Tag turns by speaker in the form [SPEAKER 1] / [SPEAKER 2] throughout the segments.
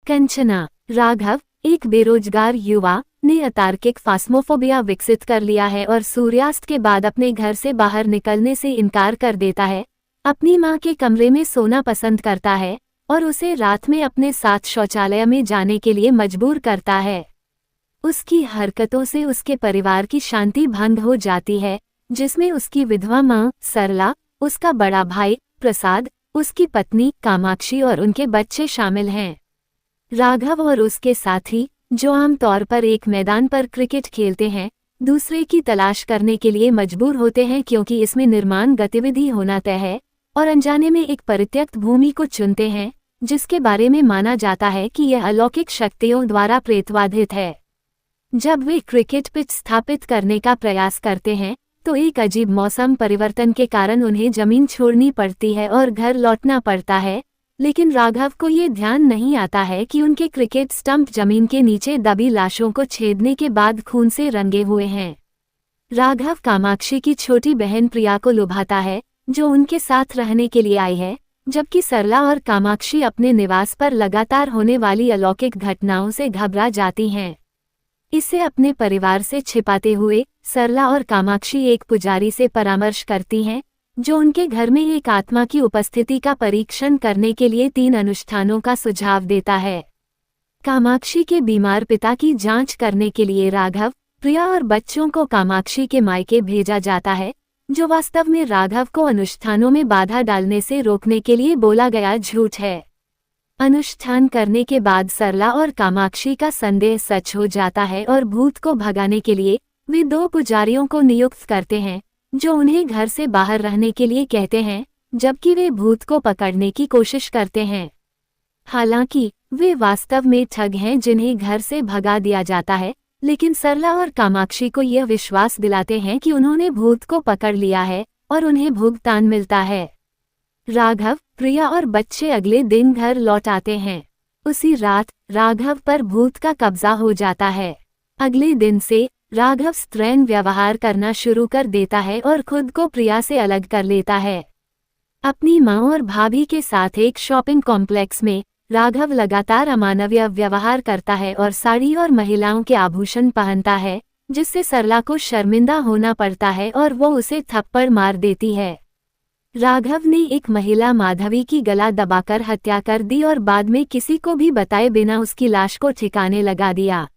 [SPEAKER 1] कंचना। राघव, एक बेरोजगार युवा, ने अतार्किक फास्मोफोबिया विकसित कर लिया है और सूर्यास्त के बाद अपने घर से बाहर निकलने से इनकार कर देता है, अपनी मां के कमरे में सोना पसंद करता है और उसे रात में अपने साथ शौचालय में जाने के लिए मजबूर करता है। उसकी हरकतों से उसके परिवार की शांति भंग हो जाती है, जिसमें उसकी विधवा मां सरला, उसका बड़ा भाई प्रसाद, उसकी पत्नी कामाक्षी और उनके बच्चे शामिल हैं। राघव और उसके साथी, जो आमतौर पर एक मैदान पर क्रिकेट खेलते हैं, दूसरे की तलाश करने के लिए मजबूर होते हैं क्योंकि इसमें निर्माण गतिविधि होना तय है, और अनजाने में एक परित्यक्त भूमि को चुनते हैं जिसके बारे में माना जाता है कि यह अलौकिक शक्तियों द्वारा प्रेतवाधित है। जब वे क्रिकेट पिच स्थापित करने का प्रयास करते हैं तो एक अजीब मौसम परिवर्तन के कारण उन्हें जमीन छोड़नी पड़ती है और घर लौटना पड़ता है, लेकिन राघव को ये ध्यान नहीं आता है कि उनके क्रिकेट स्टंप जमीन के नीचे दबी लाशों को छेदने के बाद खून से रंगे हुए हैं। राघव कामाक्षी की छोटी बहन प्रिया को लुभाता है, जो उनके साथ रहने के लिए आई है, जबकि सरला और कामाक्षी अपने निवास पर लगातार होने वाली अलौकिक घटनाओं से घबरा जाती हैं। इसे अपने परिवार से छिपाते हुए सरला और कामाक्षी एक पुजारी से परामर्श करती हैं, जो उनके घर में एक आत्मा की उपस्थिति का परीक्षण करने के लिए 3 अनुष्ठानों का सुझाव देता है। कामाक्षी के बीमार पिता की जांच करने के लिए राघव, प्रिया और बच्चों को कामाक्षी के मायके भेजा जाता है, जो वास्तव में राघव को अनुष्ठानों में बाधा डालने से रोकने के लिए बोला गया झूठ है। अनुष्ठान करने के बाद सरला और कामाक्षी का संदेह सच हो जाता है और भूत को भगाने के लिए वे 2 पुजारियों को नियुक्त करते हैं, जो उन्हें घर से बाहर रहने के लिए कहते हैं, जबकि वे भूत को पकड़ने की कोशिश करते हैं। हालांकि वे वास्तव में ठग हैं जिन्हें घर से भगा दिया जाता है, लेकिन सरला और कामाक्षी को यह विश्वास दिलाते हैं कि उन्होंने भूत को पकड़ लिया है और उन्हें भुगतान मिलता है। राघव, प्रिया और बच्चे अगले दिन घर लौट आते हैं। उसी रात राघव पर भूत का कब्जा हो जाता है। अगले दिन से राघव स्त्रैण व्यवहार करना शुरू कर देता है और खुद को प्रिया से अलग कर लेता है। अपनी मां और भाभी के साथ एक शॉपिंग कॉम्प्लेक्स में राघव लगातार अमानवीय व्यवहार करता है और साड़ी और महिलाओं के आभूषण पहनता है, जिससे सरला को शर्मिंदा होना पड़ता है और वो उसे थप्पड़ मार देती है। राघव ने एक महिला माधवी की गला दबाकर हत्या कर दी और बाद में किसी को भी बताए बिना उसकी लाश को ठिकाने लगा दिया।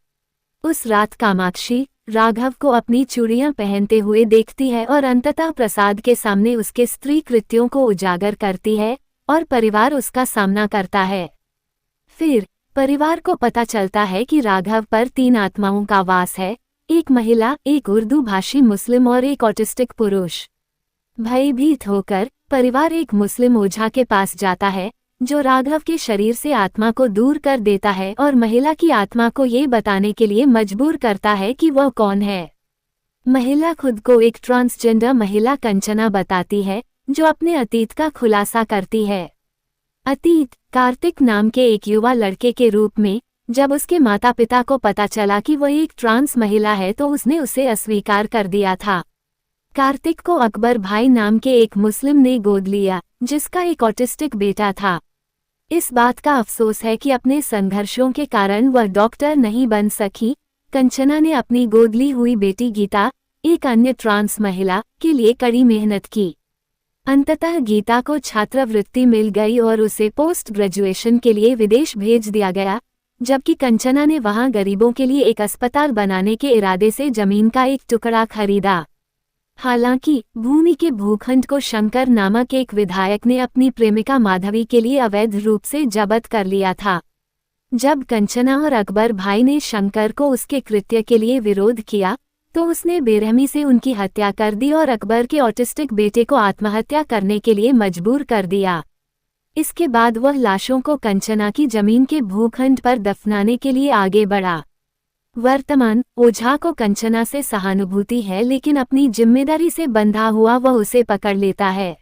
[SPEAKER 1] उस रात कामाक्षी राघव को अपनी चूड़ियां पहनते हुए देखती है और अंततः प्रसाद के सामने उसके स्त्री कृत्यों को उजागर करती है और परिवार उसका सामना करता है। फिर परिवार को पता चलता है कि राघव पर 3 आत्माओं का वास है, एक महिला, एक उर्दू भाषी मुस्लिम और एक ऑटिस्टिक पुरुष। भयभीत होकर परिवार एक मुस्लिम ओझा के पास जाता है, जो राघव के शरीर से आत्मा को दूर कर देता है और महिला की आत्मा को ये बताने के लिए मजबूर करता है कि वह कौन है। महिला खुद को एक ट्रांसजेंडर महिला कंचना बताती है, जो अपने अतीत का खुलासा करती है। अतीत कार्तिक नाम के एक युवा लड़के के रूप में। जब उसके माता पिता को पता चला कि वह एक ट्रांस महिला है तो उसने उसे अस्वीकार कर दिया था। कार्तिक को अकबर भाई नाम के एक मुस्लिम ने गोद लिया, जिसका एक ऑटिस्टिक बेटा था। इस बात का अफसोस है कि अपने संघर्षों के कारण वह डॉक्टर नहीं बन सकी। कंचना ने अपनी गोद ली हुई बेटी गीता, एक अन्य ट्रांस महिला, के लिए कड़ी मेहनत की। अंततः गीता को छात्रवृत्ति मिल गई और उसे पोस्ट ग्रेजुएशन के लिए विदेश भेज दिया गया, जबकि कंचना ने वहां गरीबों के लिए एक अस्पताल बनाने के इरादे से जमीन का एक टुकड़ा खरीदा। हालांकि भूमि के भूखंड को शंकर नामक एक विधायक ने अपनी प्रेमिका माधवी के लिए अवैध रूप से जब्त कर लिया था। जब कंचना और अकबर भाई ने शंकर को उसके कृत्य के लिए विरोध किया तो उसने बेरहमी से उनकी हत्या कर दी और अकबर के ऑटिस्टिक बेटे को आत्महत्या करने के लिए मजबूर कर दिया। इसके बाद वह लाशों को कंचना की जमीन के भूखंड पर दफनाने के लिए आगे बढ़ा। वर्तमान ओझा को कंचना से सहानुभूति है, लेकिन अपनी जिम्मेदारी से बंधा हुआ वह उसे पकड़ लेता है।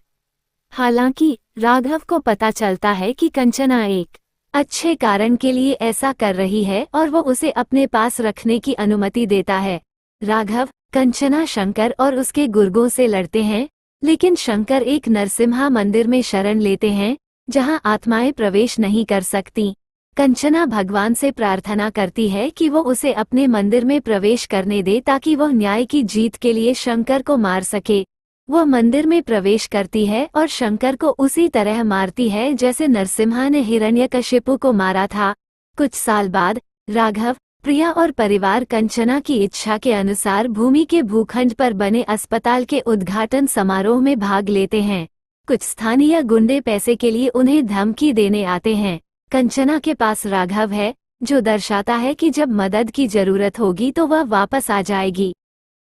[SPEAKER 1] हालांकि राघव को पता चलता है कि कंचना एक अच्छे कारण के लिए ऐसा कर रही है और वो उसे अपने पास रखने की अनुमति देता है। राघव, कंचना, शंकर और उसके गुर्गों से लड़ते हैं, लेकिन शंकर एक नरसिम्हा मंदिर में शरण लेते हैं, जहां आत्माएं प्रवेश नहीं कर सकती। कंचना भगवान से प्रार्थना करती है कि वो उसे अपने मंदिर में प्रवेश करने दे ताकि वह न्याय की जीत के लिए शंकर को मार सके। वह मंदिर में प्रवेश करती है और शंकर को उसी तरह मारती है जैसे नरसिम्हा ने हिरण्यकशिपु को मारा था। कुछ साल बाद राघव, प्रिया और परिवार कंचना की इच्छा के अनुसार भूमि के भूखंड पर बने अस्पताल के उद्घाटन समारोह में भाग लेते हैं। कुछ स्थानीय गुंडे पैसे के लिए उन्हें धमकी देने आते हैं। कंचना के पास राघव है, जो दर्शाता है कि जब मदद की जरूरत होगी तो वह वापस आ जाएगी।